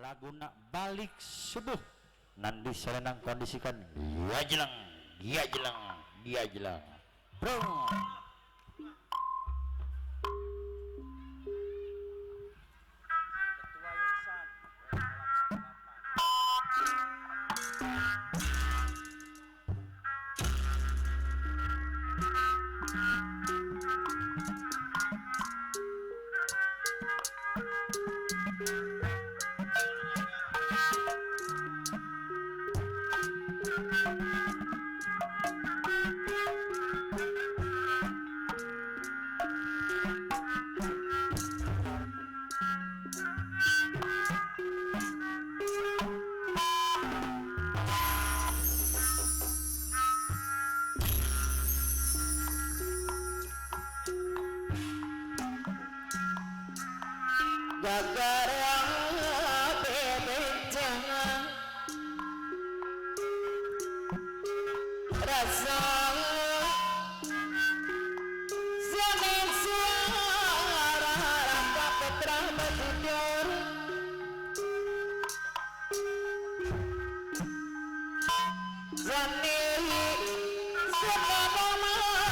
laguna balik subuh nanti serenang kondisikan dia jelang bro. Gagara bebencana rasa semen suara rangka putra bajudor zani sebab makar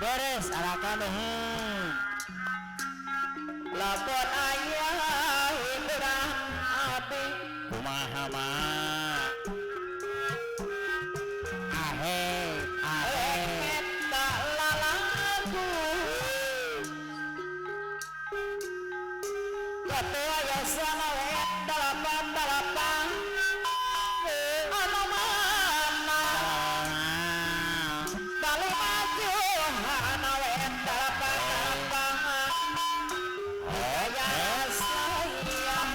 beres arakan lapor ayah hidrah abi kumaha mah ahe eta lalagu ketua yang sama wet dalapan anu mana balik maju anu wet dalapan oh ya sayang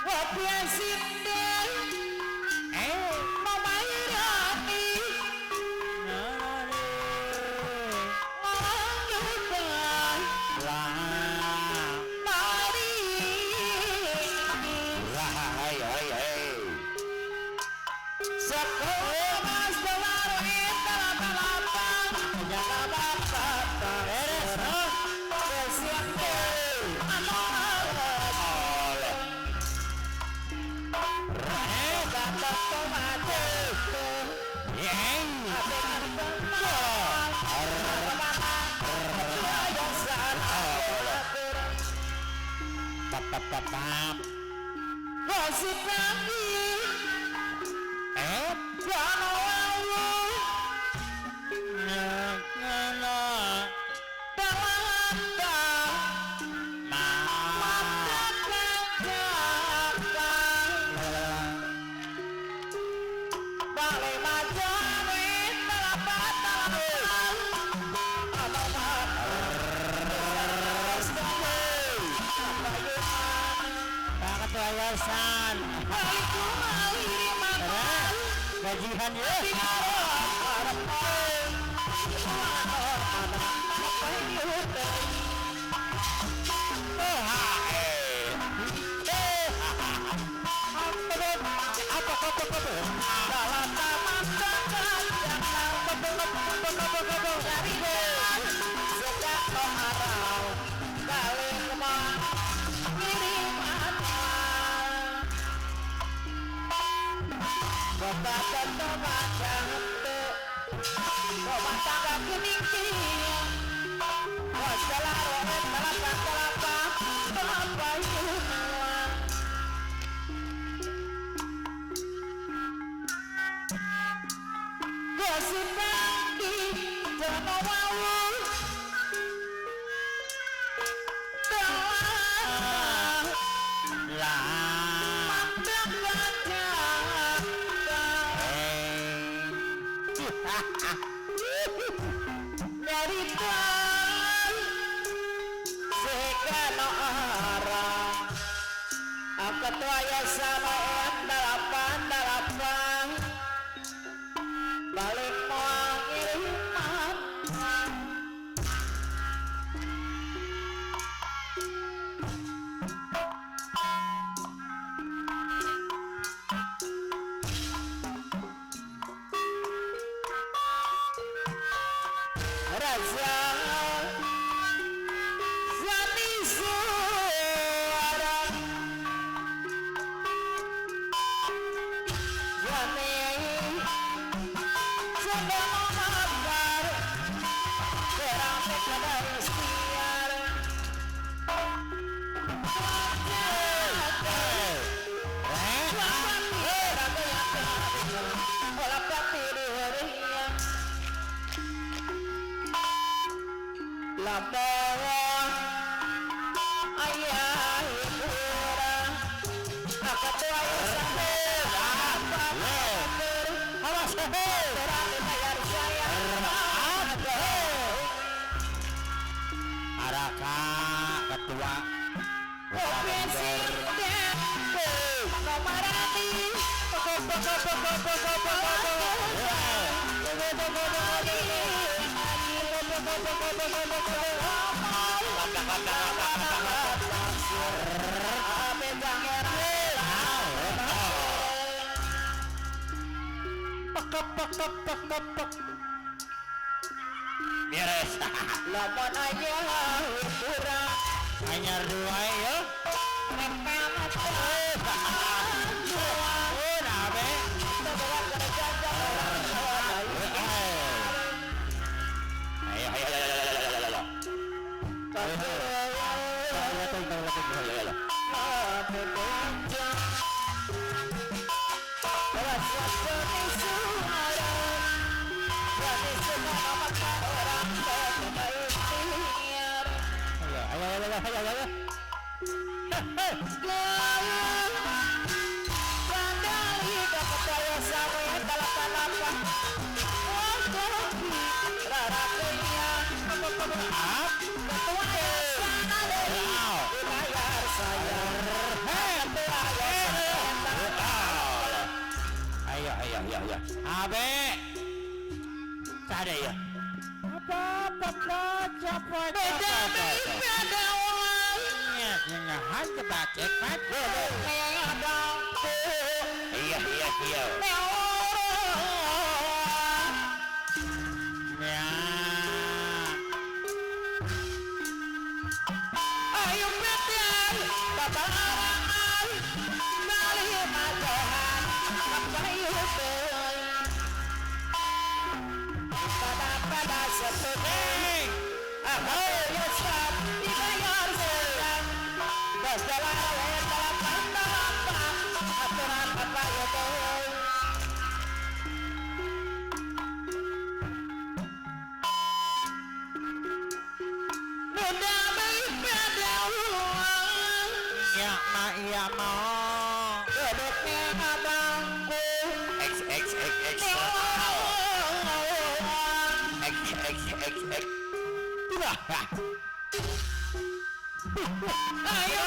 wapian sinden mamairani Tap. Gosip lagi Jana wawu Ngana Dalata Mata kakak Balik majani Talapat talapan Ketuayasan gajihan ya Ketuaya sama dalapan balik mau ngiriman Raja Zani suara Zani sedang mengabar Kerame kedai istiar Labawa ayah ibura Ketuaya sahur Awas sahur Berani bayar saya Araka ketua Kopi sindek Nomarani beres Lamun aja kurang anyar dua ya Memelat nabe ya abe ada ya nyahan kebacek iya ya Ayo betul Bapak Arang Nalih majahan Apa yuk Ya ma iya ma. X X X X. X X X X. Ayo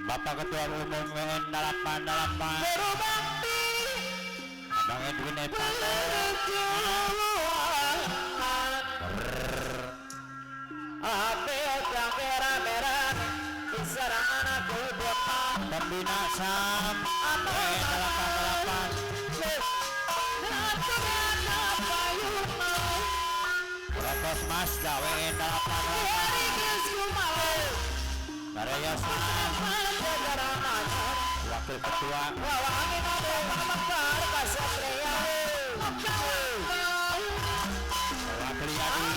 Bapak Ketua Umum WN 88 Abang Edwin Epano Pembina SAM WN 88 Protos Mazda WN 88 Karya SAM Wakil Ketua Wakil Yadi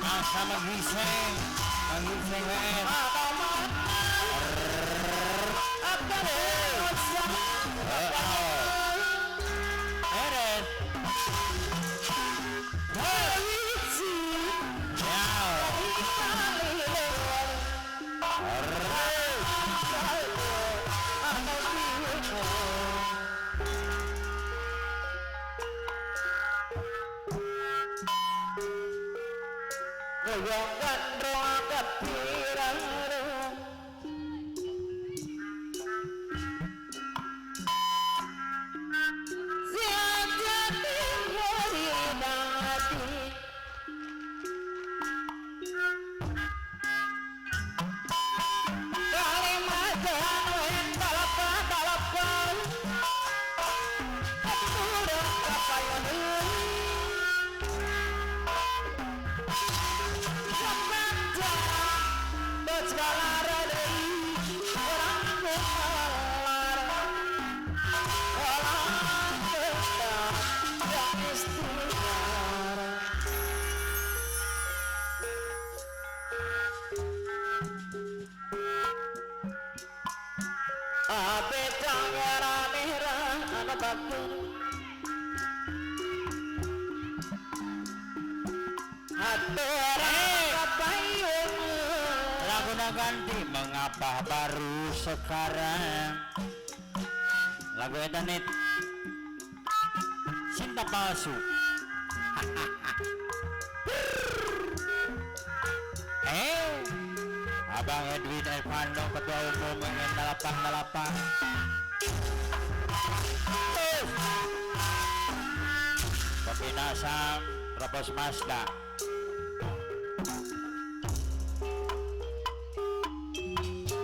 Masa menghiseng WN Eren pager Hateran kapayung Lagu na ganti, mengapa baru sekarang? Lagu edanit Cinta palsu. Abang Edwin Ervando, Ketua Umum ingin dalapan. Kopi Nasam, Robos Mazda.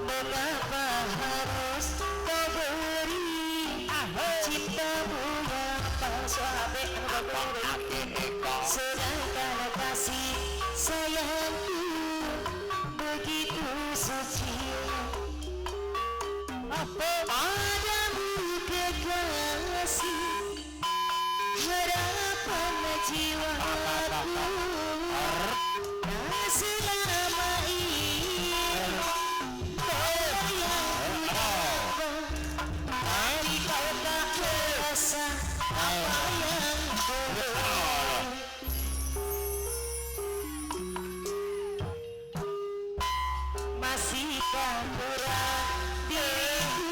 Mengapa harus kau beri cintamu yang palsu sedangkan kasih sayangku begitu suci padamu kekasih harapan jiwaku selama ini masihkah kurang diriku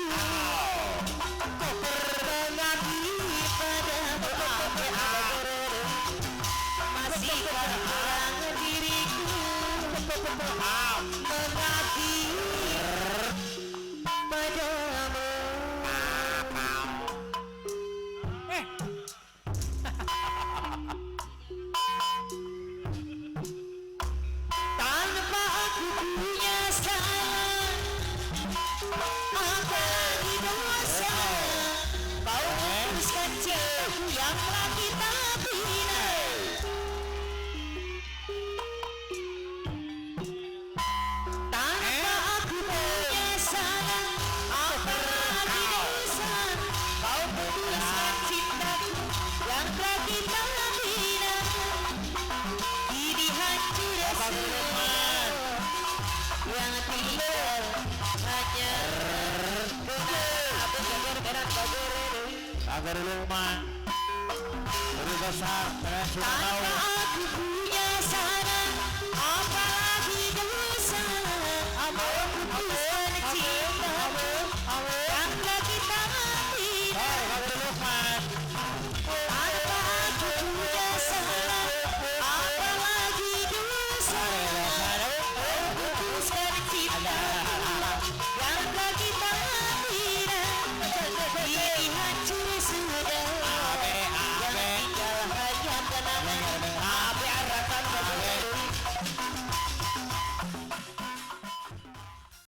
kau berbagi padamu masihkah kurang diriku berbagi padamu tanpa aku punya salah apalagi dosa kau hapuskan cintaku yang telah kita bina tanpa aku punya salah apalagi dosa kau hapuskan cintaku yang telah kita bina ini hancur semua yang tinggal hanya Agar rumah Beri besar, kalian sudah tahu. tanpa aku